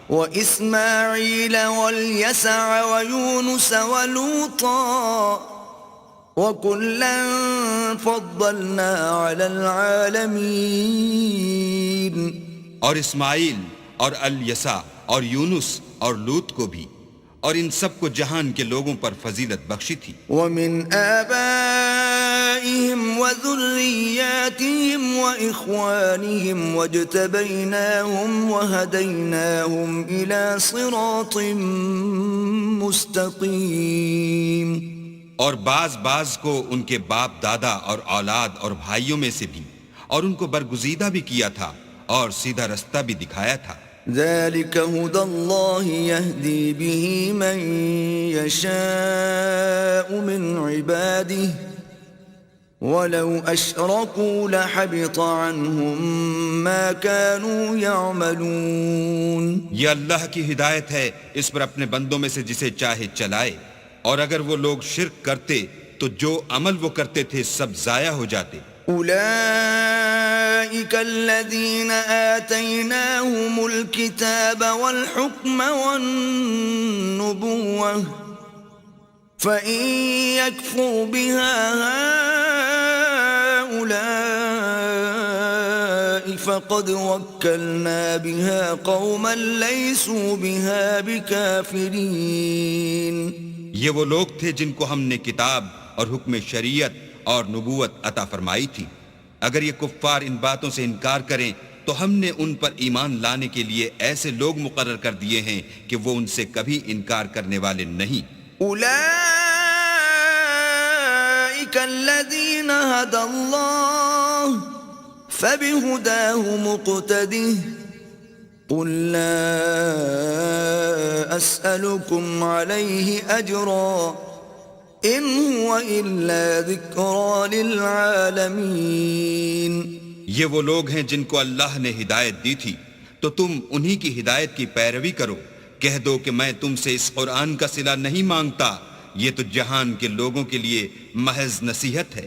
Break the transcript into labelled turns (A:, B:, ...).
A: وإسماعيل واليسع ويونس ولوطا وكلا فضلنا على العالمين.
B: اور اسماعیل اور الیسع اور یونس اور لوط کو بھی، اور ان سب کو جہان کے لوگوں پر فضیلت بخشی تھی.
A: ومن آبائهم وذرياتهم وإخوانهم واجتبيناهم وهديناهم إلى صراط مستقيم.
B: اور بعض کو ان کے باپ دادا اور اولاد اور بھائیوں میں سے بھی، اور ان کو برگزیدہ بھی کیا تھا اور سیدھا رستہ بھی دکھایا تھا.
A: ذلك هدى الله يهدي به من يشاء من عباده ولو أشركوا لحبط عنهم ما كانوا يعملون.
B: یہ اللہ کی ہدایت ہے اس پر اپنے بندوں میں سے جسے چاہے چلائے، اور اگر وہ لوگ شرک کرتے تو جو عمل وہ کرتے تھے سب ضائع ہو جاتے.
A: أولئك الذين آتيناهم الكتاب والحكم والنبوة فإن يكفر بها هؤلاء فقد وكلنا بها قوما ليسوا بها بكافرين.
B: یہ وہ لوگ تھے جن کو ہم نے کتاب اور حکم شریعت اور نبوت عطا فرمائی تھی. اگر یہ کفار ان باتوں سے انکار کریں تو ہم نے ان پر ایمان لانے کے لیے ایسے لوگ مقرر کر دیے ہیں کہ وہ ان سے کبھی انکار کرنے والے نہیں.
A: اولئک الذین ھدی اللہ فبہداہ مقتدہ قل لا اسألکم علیہ اجرا ان هو الا ذکرى للعالمین.
B: یہ وہ لوگ ہیں جن کو اللہ نے ہدایت دی تھی تو تم انہی کی ہدایت کی پیروی کرو. کہہ دو کہ میں تم سے اس قرآن کا صلہ نہیں مانگتا، یہ تو جہان کے لوگوں کے لیے محض نصیحت ہے.